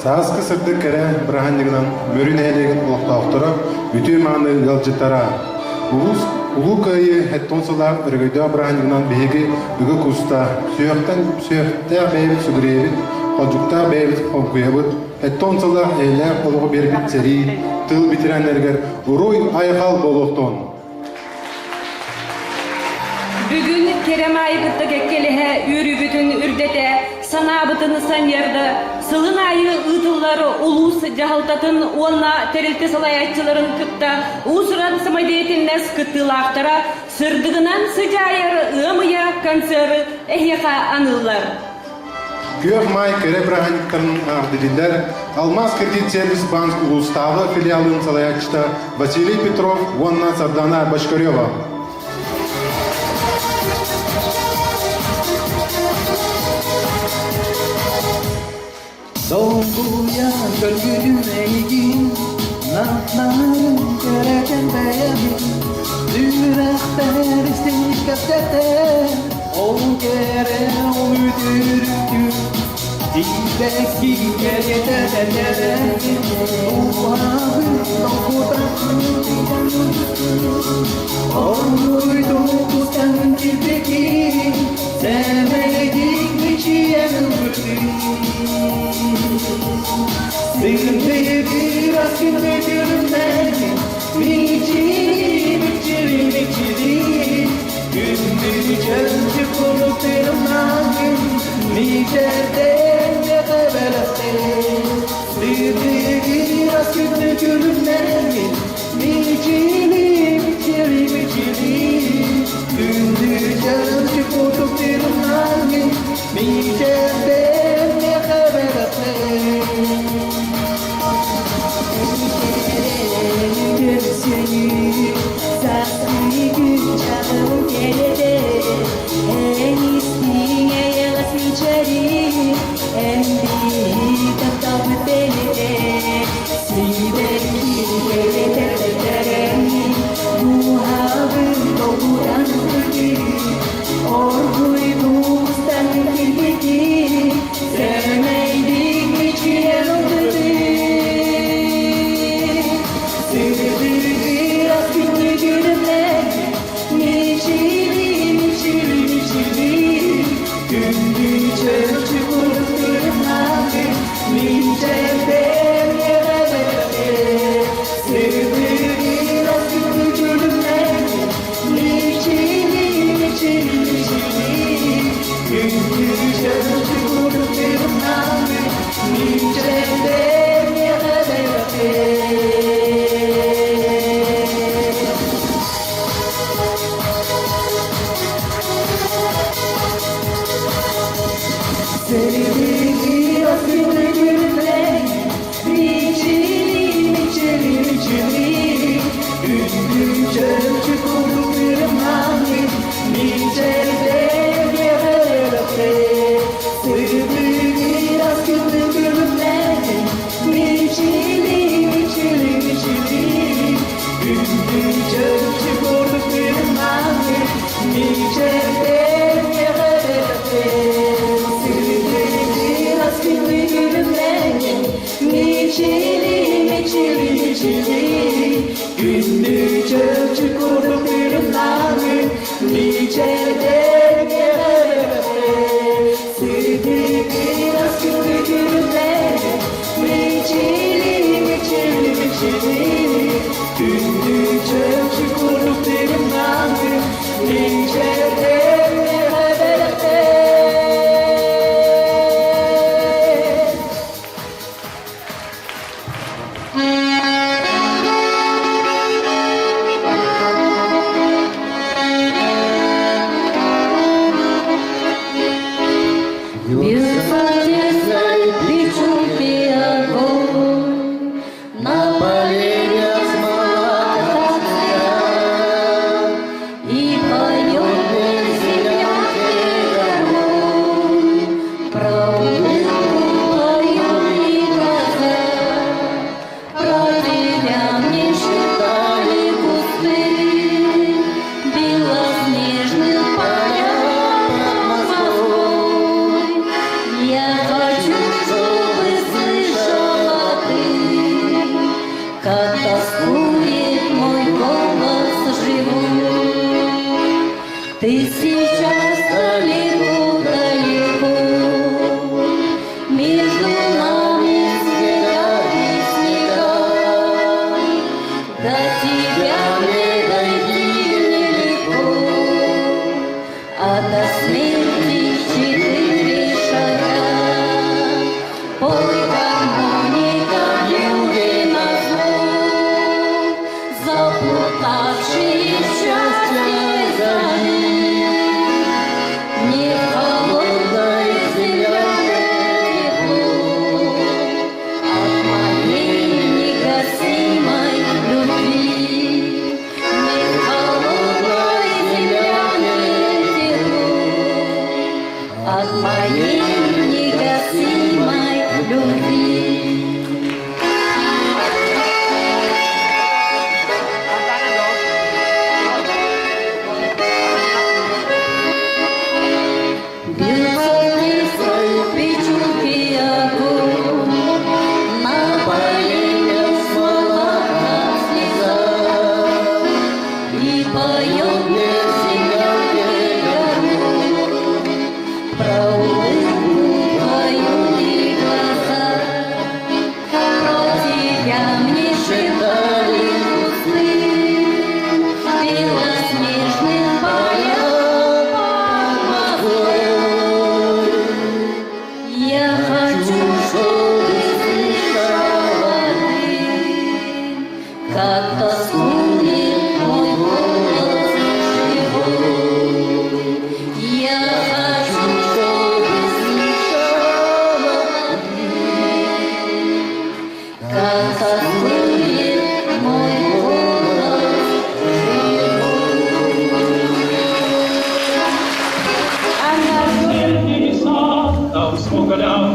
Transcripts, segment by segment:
Сааскы сырды кәрі бірағандығынан мөрін әлеген ұлықтауқтыры үті маңы ғалжыттара. Улу кайы әттонсылар үргейді бірағандығынан бейгі үгі күста сүйіқті бәйбіт сүгірейбіт, қоджықта бәйбіт қобқиябыт, әттонсылар әйлі қолығы бербіт сәрі, тыл бітірәнлергер ұруй айқал болуқтон. Бүгін керем айбытты кеккелігі үрі бүтін үрдете, санабытыны санерді, сылын айы ұтылары улус жағалтатын олна тәрілті салаятчыларын күтті, ұсыран самадетін нәс күттілақтыра, сырдығынан sıcayarı ымыя концеры әйеқа анылар. Күйек май кәрі бірағандықтарын ағдылилер, Алмаз кредит сервис банк ұлыстағы филиалын салаятчыта Василий Петров, Вонна Сардана Башкарева. Doğuya gölgülüne ilgin Naflarım göreken beyamin Dürekler istemiş kaptete O kere o müdürüktü Dibeki yeterlere Uhabı Onuydum kustan kirpeki Sevmedik biçiyen ömrü Sevmeyi biraz kimledim derken Miçiri Gündüz çöpçü konuklarım nâgün Niçerden ne kabelasın Sevmeyi biraz kimledim derken Miçiri Gündüz çöpçü konuklarım nâgün Niçerden ne kabelasın Seni saklı gün canım gelede En isteye yalas içeri En bir kaptamı belede Sibeki gelede Muhabın doğuran kırdı Orduydumuzdan kirpeki Sevmeydik hiçbir oldu Я хочу, чтобы слышал.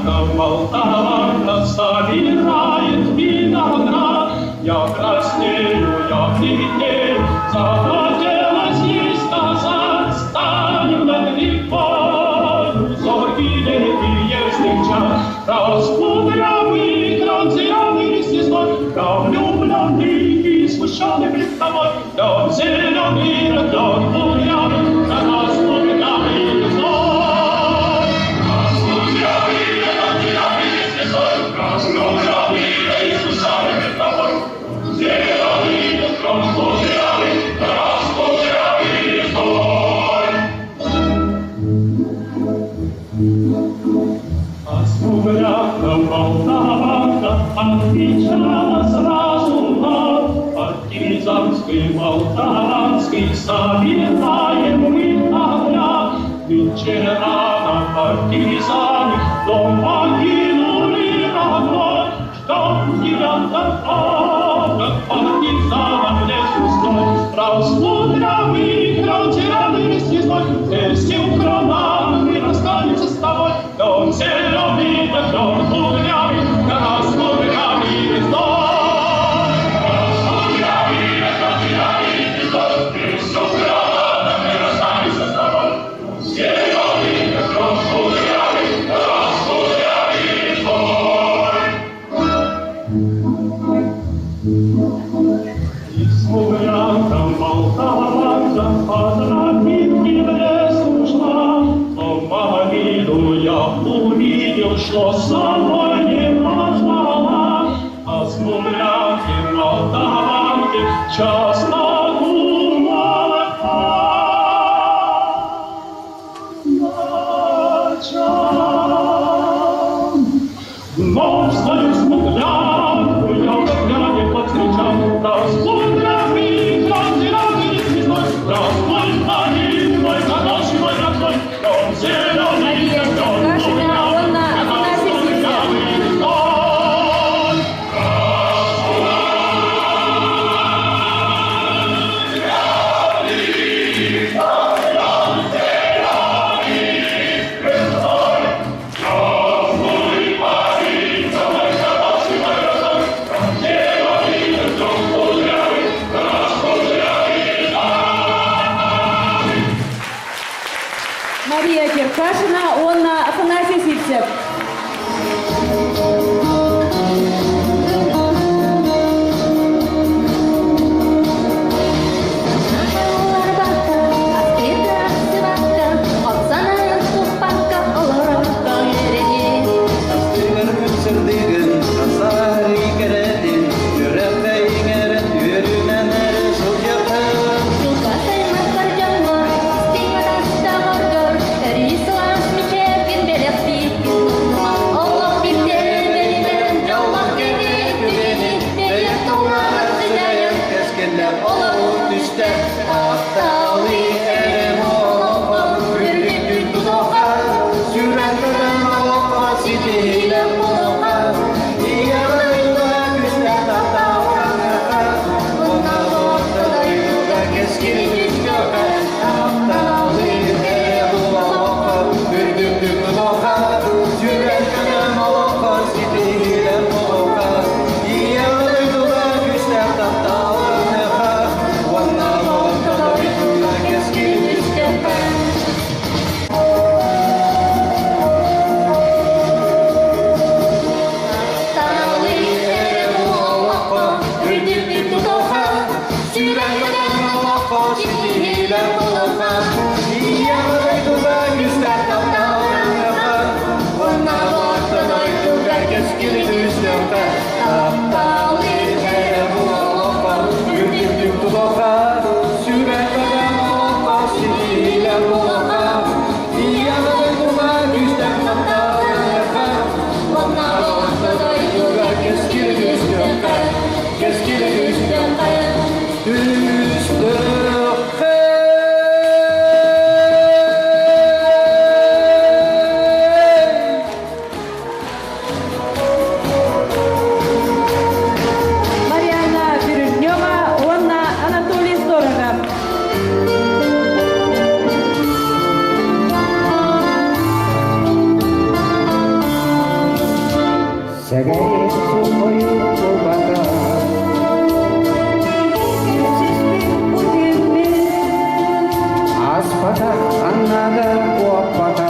Полтава собирает виноград. Я краснею, я бледнею, захотелось ей сказать, станем над рекою, зоркий летние встречать. Раскудрявый, кранзирявый снеслой, я влюбленный и смущенный пред тобой, лед зеленый, лед кудрявый, на нас кудрявый гнездой. Полтава отвечала сразу нам, партизанский, молдаванский, собираем мы огня. Вечера партизане дом покинули родной, ждем 9 как партизанам лес пустой. Раскудрявый, кранзирявый снеслой, вместе в кронах и расстанется с тобой. Дом зеленый, дом кудрявый, на нас кудрявый гнездой. Раскудрявый, кранзирявый гнездой, вместе в кронах и расстанется с тобой. Зеленый, дом кудрявый, на нас кудрявый гнездой. И смуглянкам молдаванкам от тропинки в лес ушла, но могилу я увидел, что с собой не позвала, а смуглянки молдаванки часто думала ночам. Но встаю смуглянку я в гляне повстречал, раскудрявый, кранзирявый снеслой, здравствуй, парень мой, хороший мой родной, дом зеленый, дом кудрявый, на нас кудрявый гнездой. Здравствуй, парень мой, Segerim su koyup bana Aspada anada kuapada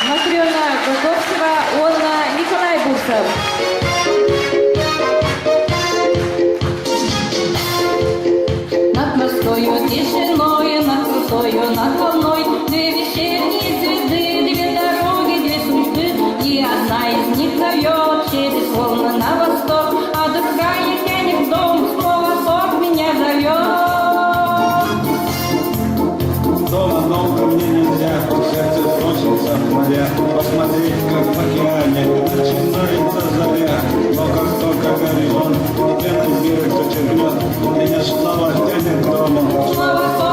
Матрёна Годовцева, Олна, Николай Бурсов. Над морскою тишиною, над крутою, над волной, две вечерние звезды, две дороги, две судьбы, и одна из них зовет через волны на восток, а другая тянет в дом, снова Бог меня зовет. Дома долго мне нельзя, сердце хочется в моря, посмотреть, как в океане начинается заря. Но как только горизонт, где-то мир зачернет, меня снова тянет к дому. Снова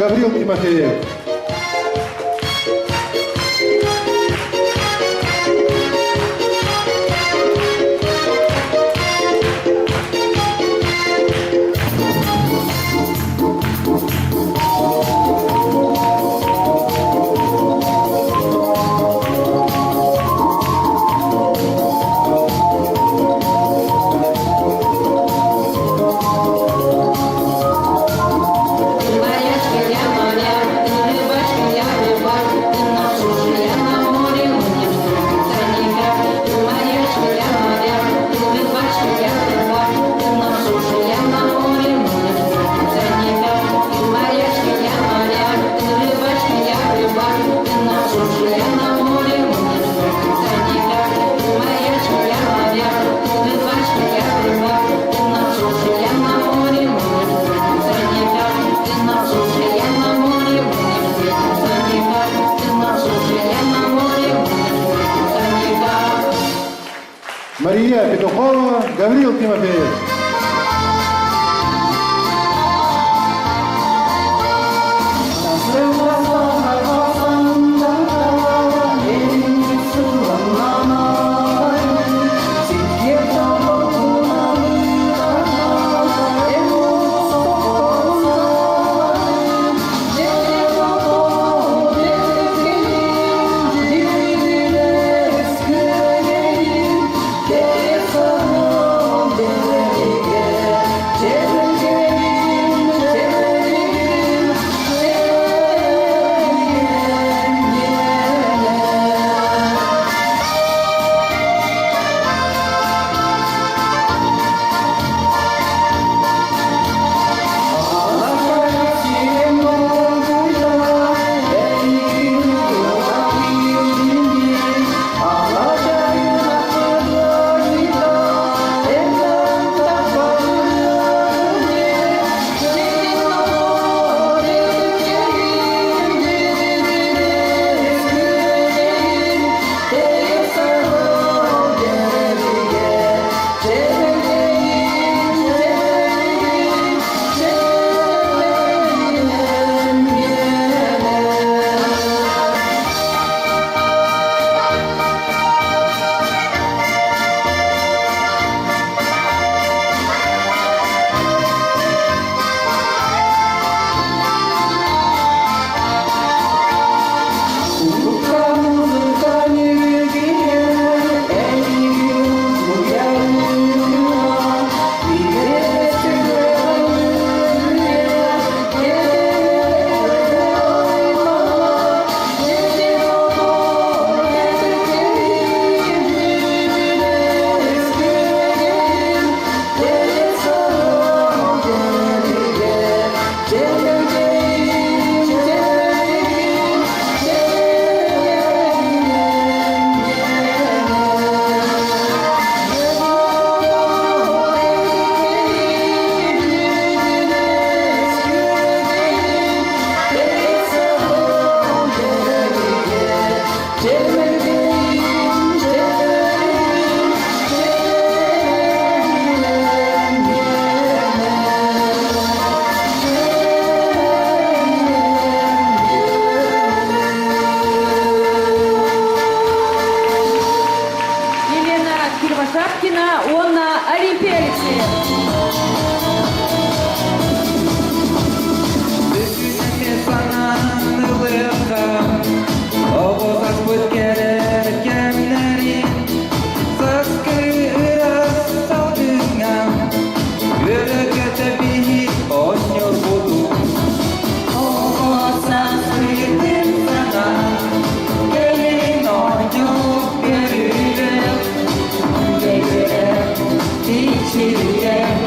Гаврил Тимофеев. Мария Петухова, Гаврил Тимофеев. Шапкина, Онна Олимпия Алексеев. Yeah.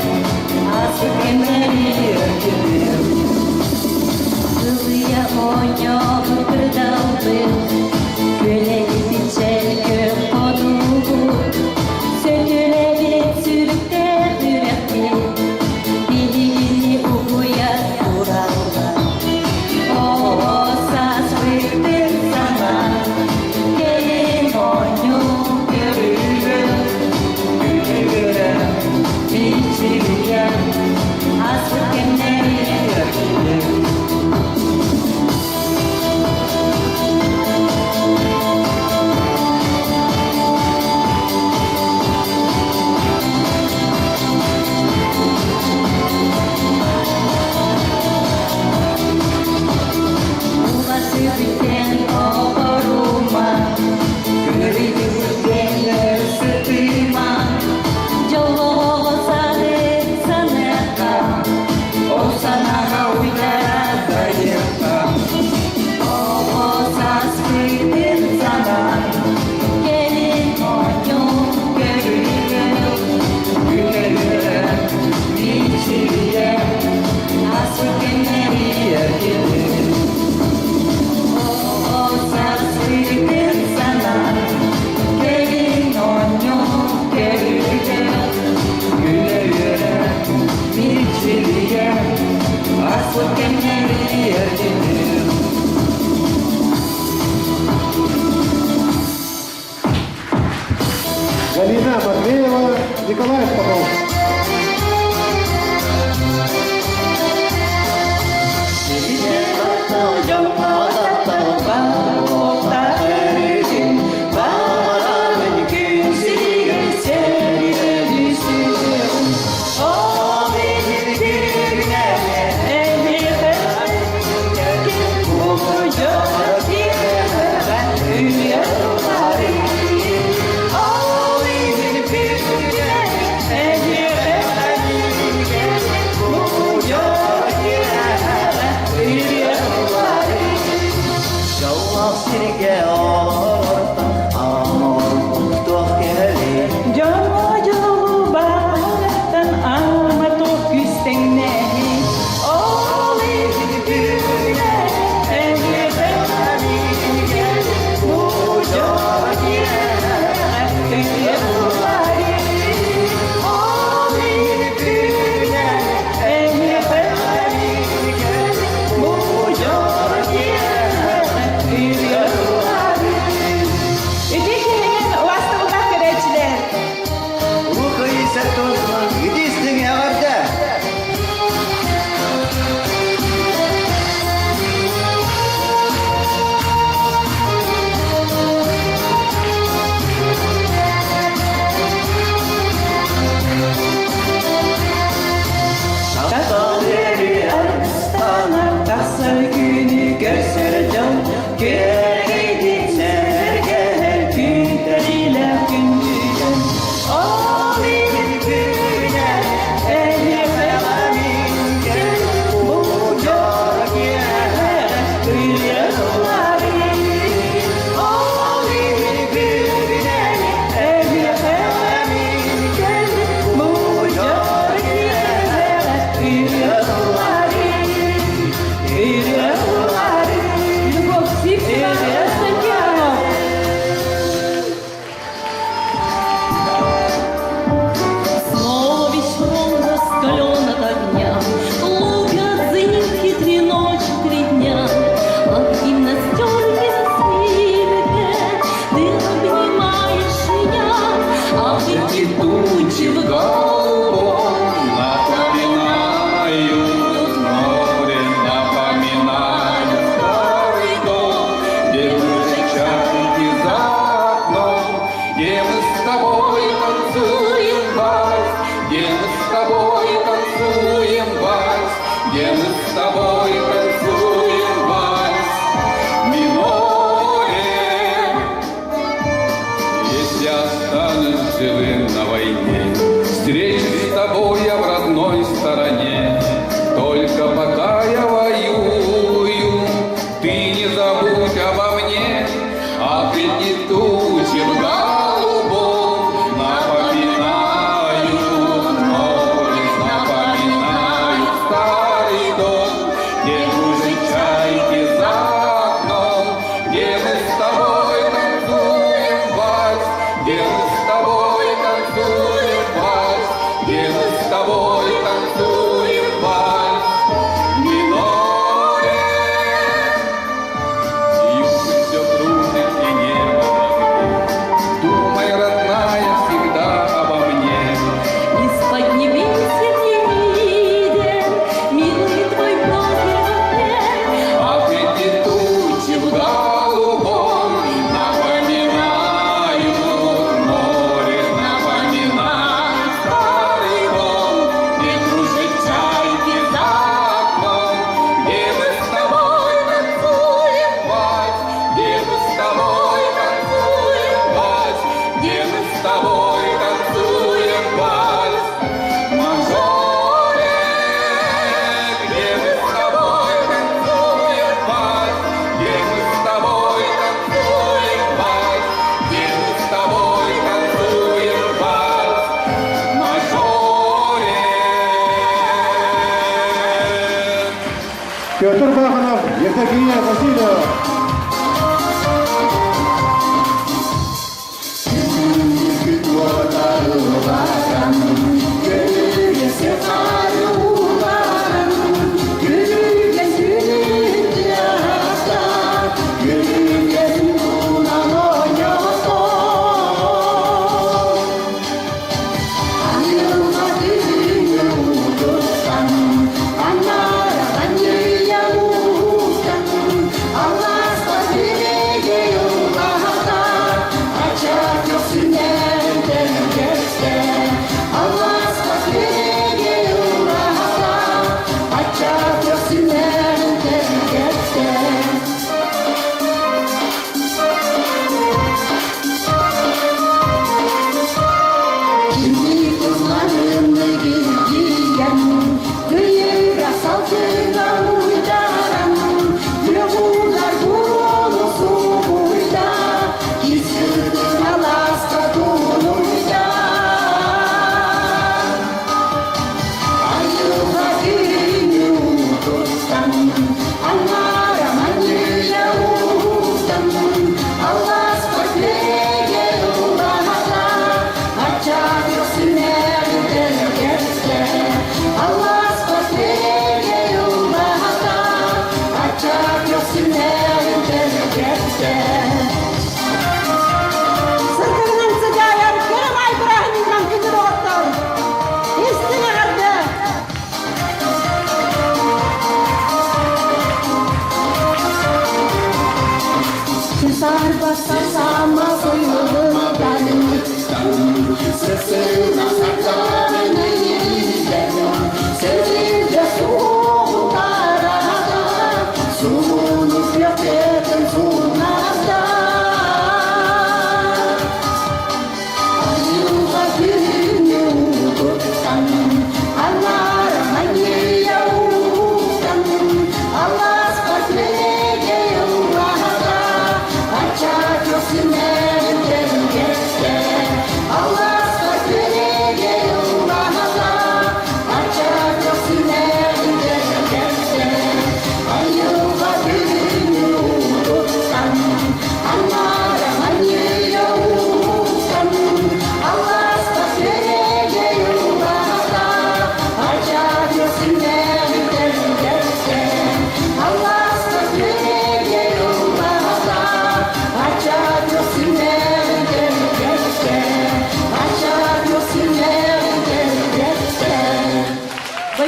Николаев Попов. Петр Баханов, Евдокия Васильева.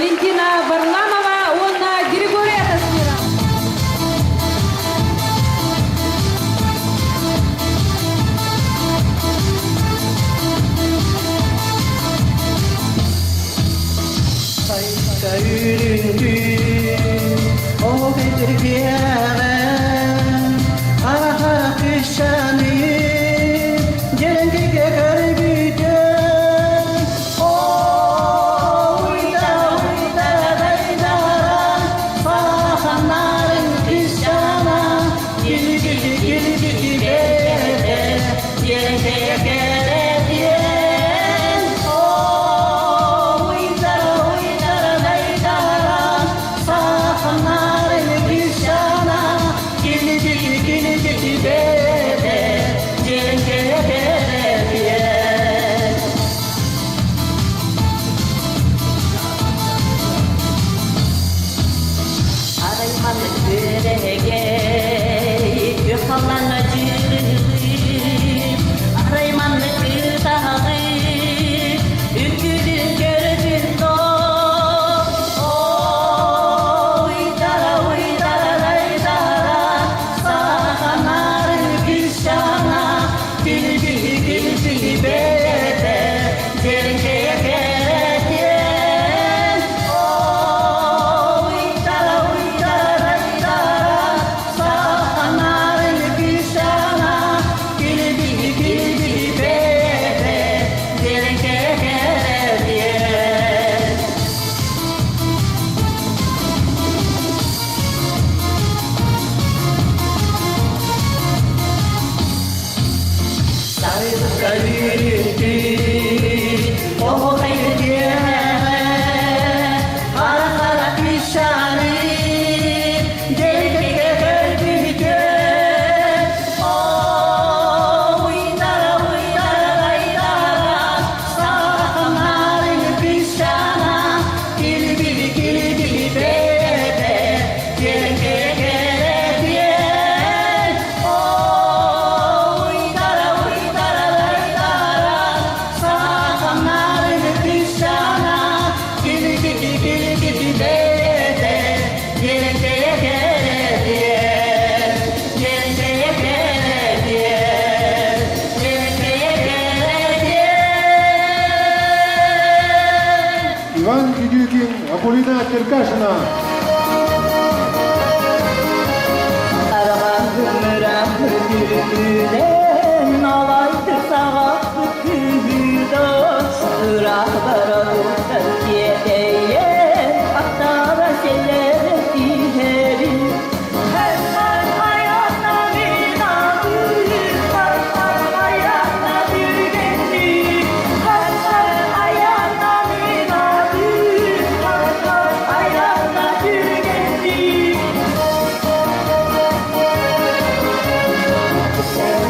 Валентина Варламова, Анна Григория Тасмира. Sayka yüründü o bir yere. Hara hara kışanı geldi kalbide. O uyda uyda daydara fahanların kışana. Gili gili gili gili bere yere gere diye. O uyda uyda daydara fahanların kışana. Gili gili gili gili bere yere gere diye. Araymanı sürege, yukalan acırı. Araymanı kırdağı, ülküdün gördün dost. Uydara uydara daydara, sahanarın gülşana. Gül gül gül gül bede, cerkeye kere diyen. Uydara uydara daydara, sahanarın gülşana. Gül gül gül gül bede, cerkeye kere diyen. Sayka yürüdü o bir yere. Hara hara kışanı geldi kalbide. O uydara uydara daydara sahanların kışana. Gili gili gili gili bebe gele gele gele diyen. O uydara uydara daydara sahanların kışana. Gili gili gili gili bebe gele gele gele diyen. Gele gele gele diyen. Gele gele gele diyen. Иван Федюкин, Аполлина Черкашина. Aramıram gülüden alaydı sağlıklı dost. Iraklara Türkiye'ye hatta şeylere diherim. Her hayata bir nadir, her hayata bir gençlik. Her hayata bir nadir, her hayata bir gençlik. Sen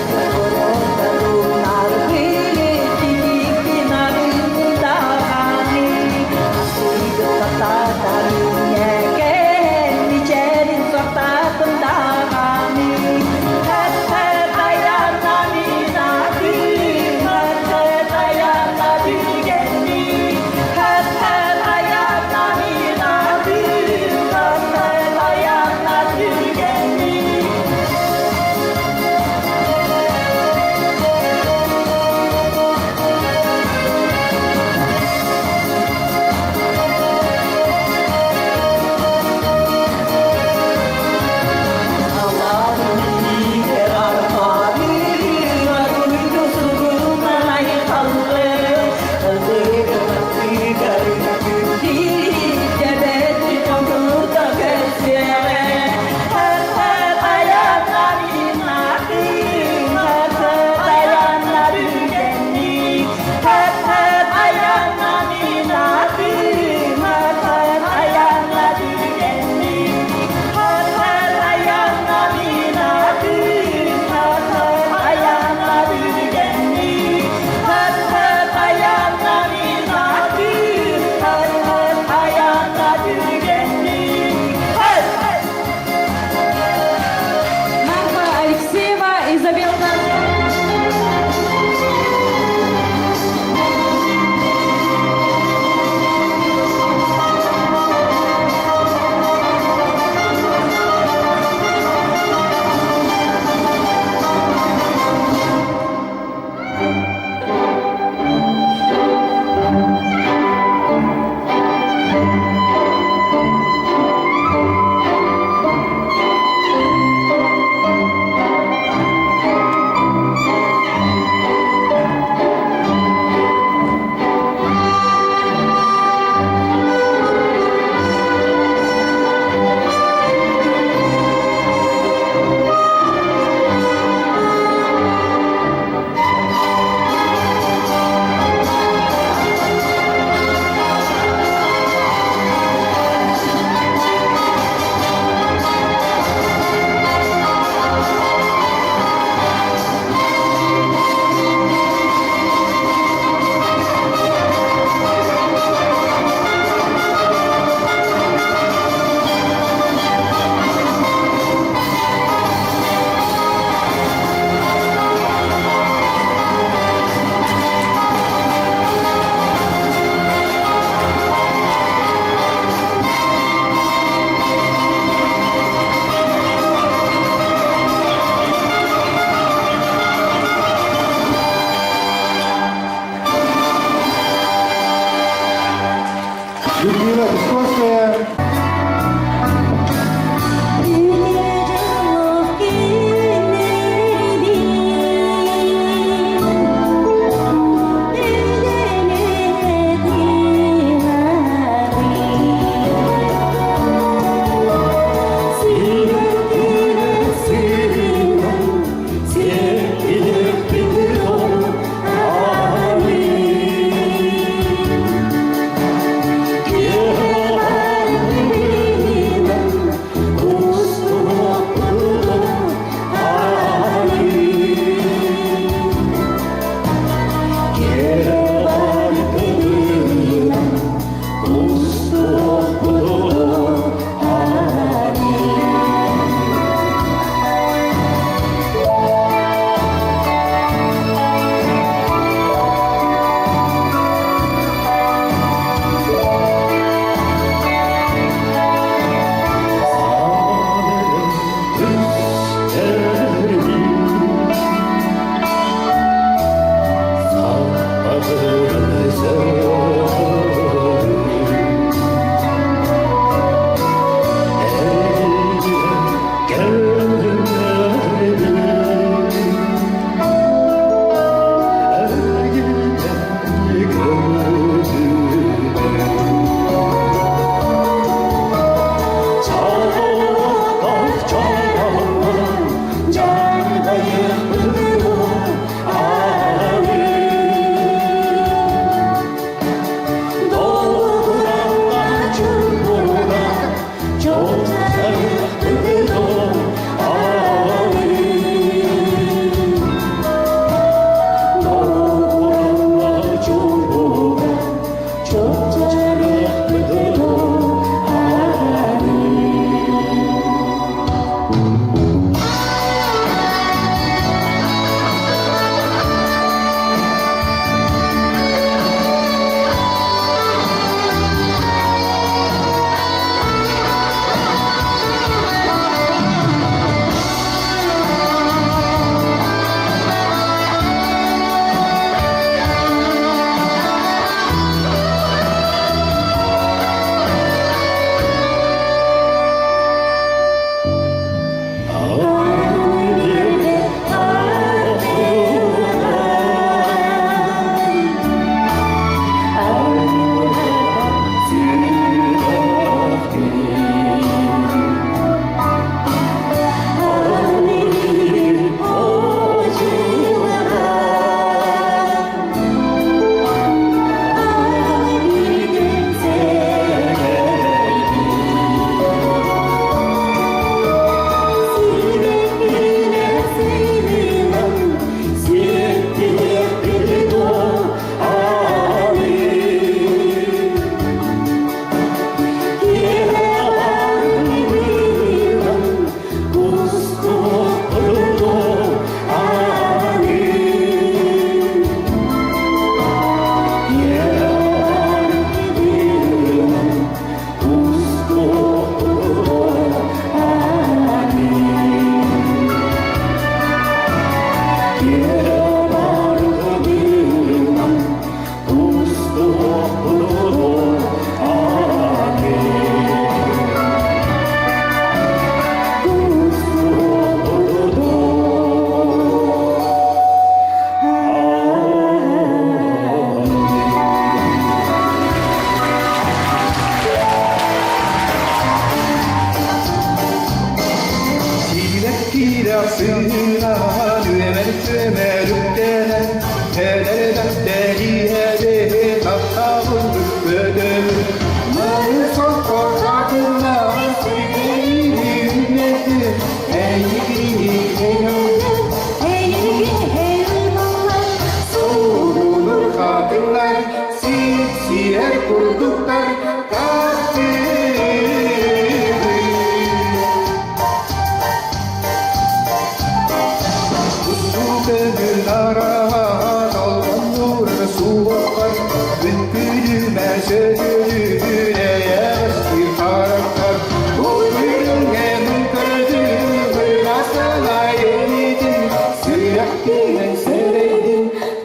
Людмила Бесковская.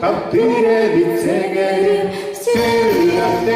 Takdire bitse gelir, sürüler,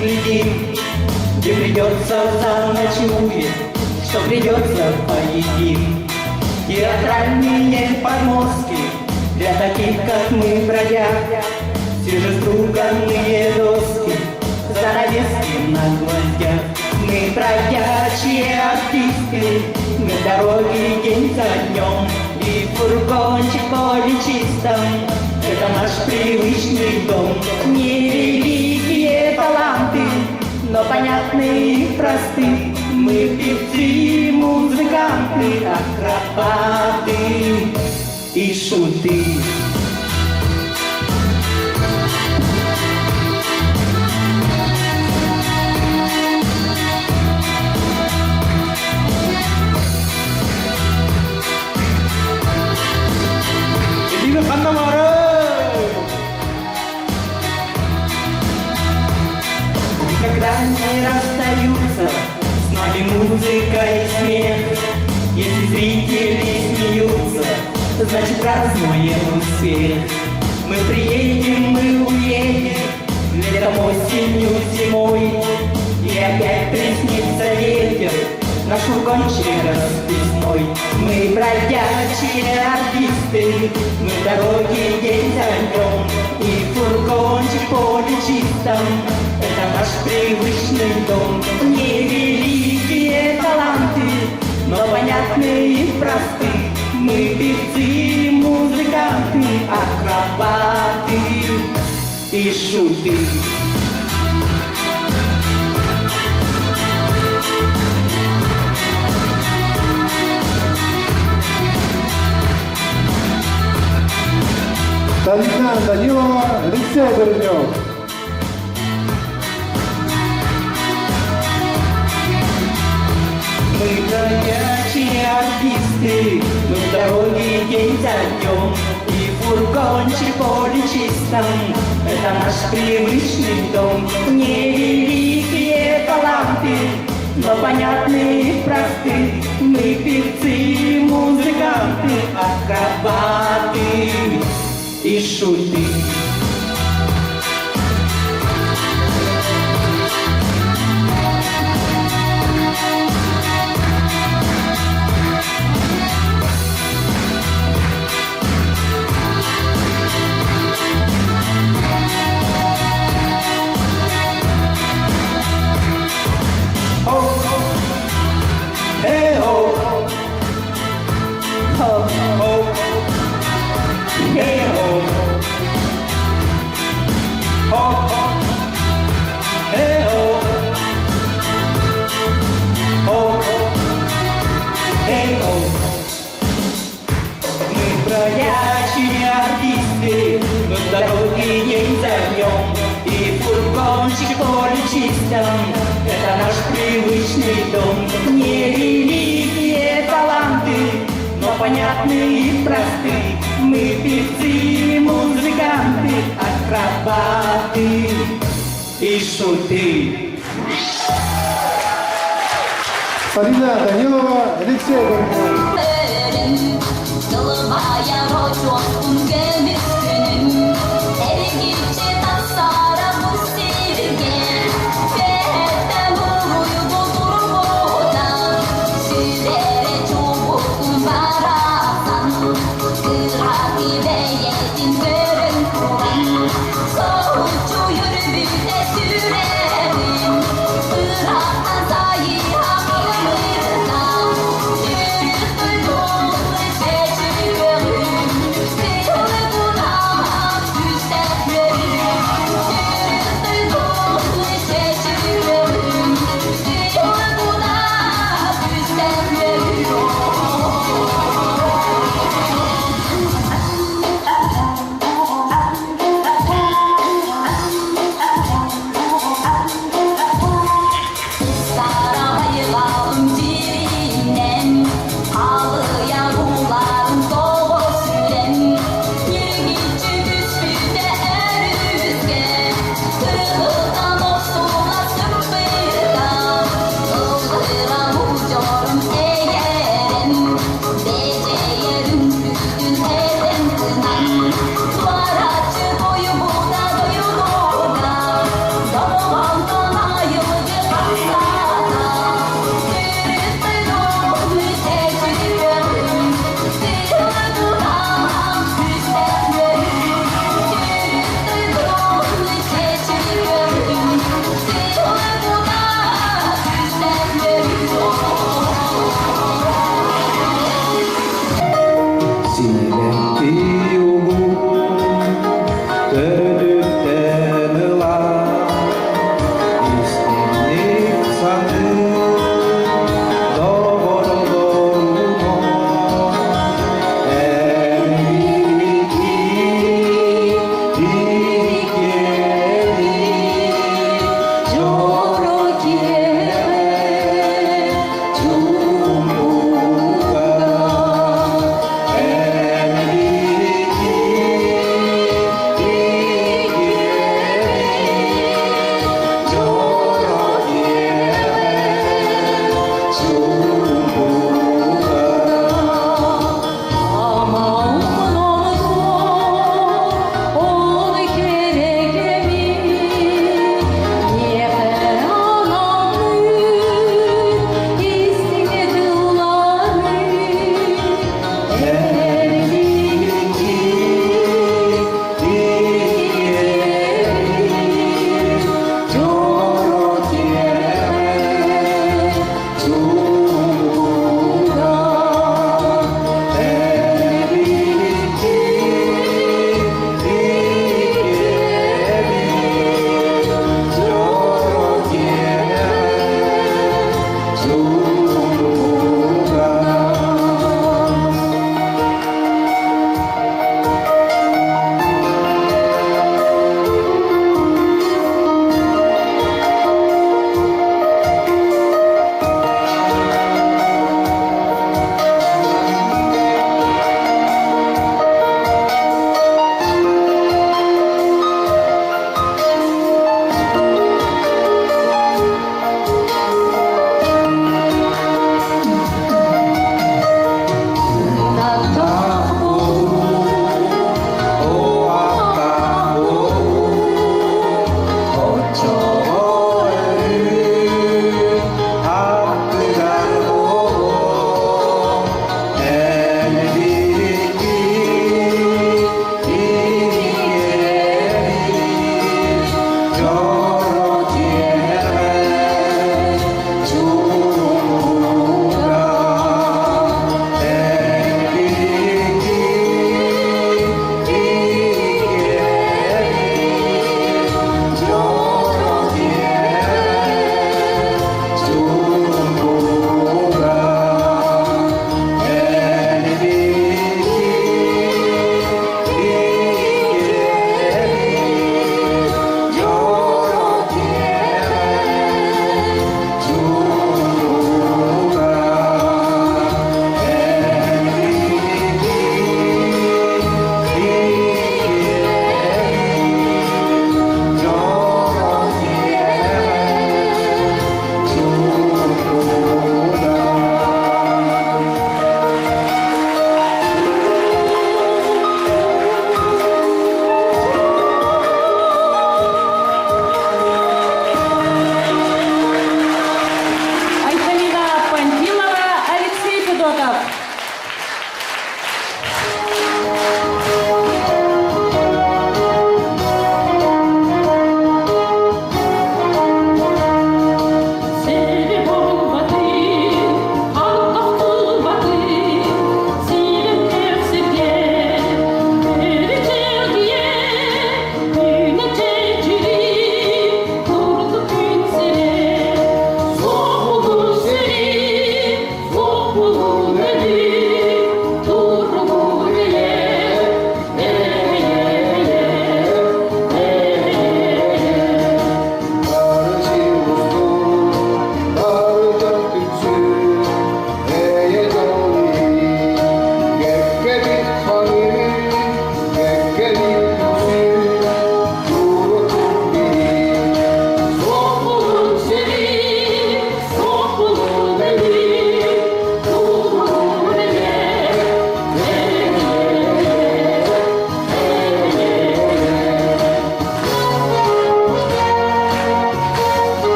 глядим, где придется заночуем, что придется поедим. Театральные подмостки для таких, как мы, бродяг, свежеструганные доски, занавески на гвоздях. Мы бродячие артисты, мы в дороге день за днем, и фургончик в поле чистом — это наш привычный дом. Невеликие таланты, но понятные и просты. Мы певцы, музыканты, акробаты и шуты. Элина Ханнамара! Никогда не расстаются с нами музыка и смех. Если зрители смеются, значит празднуем успех. Мы приедем, мы уедем, летом, осенью, зимой, и опять приснится ветер, наш фургончик расписной. Мы бродячие артисты, мы в дороге день за днем, и фургончик в поле чистом — это наш привычный дом. Невеликие таланты, но понятные и просты. Мы певцы, музыканты, акробаты и шуты. Талина Данилова, Алексей Горнев. Мы бродячие артисты, мы в дороге день за днем, и фургончик в поле чистом — это наш привычный дом. Невеликие таланты, но понятные и просты. Мы певцы, музыканты, акробаты и шуты. Мы бродячие артисты, мы в дороге день за днем, и фургончик в поле чистом — это наш привычный дом. Невеликие таланты, но понятные и просты. Мы певцы, музыканты, акробаты и шуты. Талина Данилова, Алексей Горнев. Yılmaya roçuğun gönül günüm Ergipçe tasara bu sevgi Fehette uyudu durmadan Süzere çubuk barasan Kırhati ve yetin görün kuran Soğukçu yürübüte sürerim Irak'tan zahir hakkımızdan Yürüdü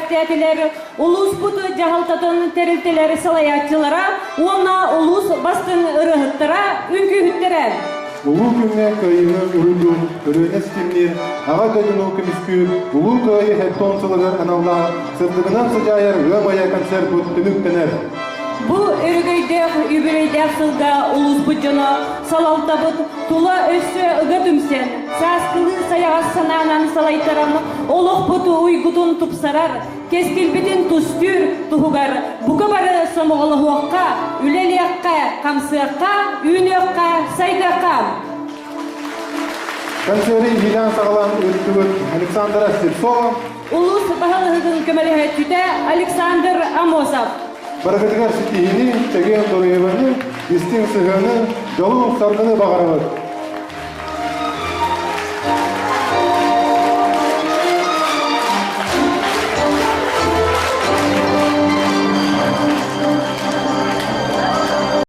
бәхтиятилер, улус бұты жағалтатын тәрілтелері салаятчылара, онна улус бастын ырығыттыра, үнкі хүттірі. Улуу күнне көйіні үрүлүн, өрөнес кимнир, аға көйіну күміскү, улуу көйі хеттонсылығыр аналла, сырдығынан сыжайыр өмая концерт бұт түміктенер. Бу өргөйдек, үбірейдек сылға улус бұджыны салалтабыт, тула өссі ұға түмсен, саскылы саяғас сананан салайтараны, олық бұты уйгутун тупсарар, кескілбетін тұстүр тұхугар, бұғы бары самығылы хуаққа, үлелеққа, қамсыаққа, үйнеққа, сайдаққа. Концерт Елен сағалан өттігіт Александра Сепсова, Улус бағалығын көмелі түті Александр Амосов. Барғытығар сетейіні, тәген дұрыйываны, естің сығаны, жолу сарғыны бағарабыд.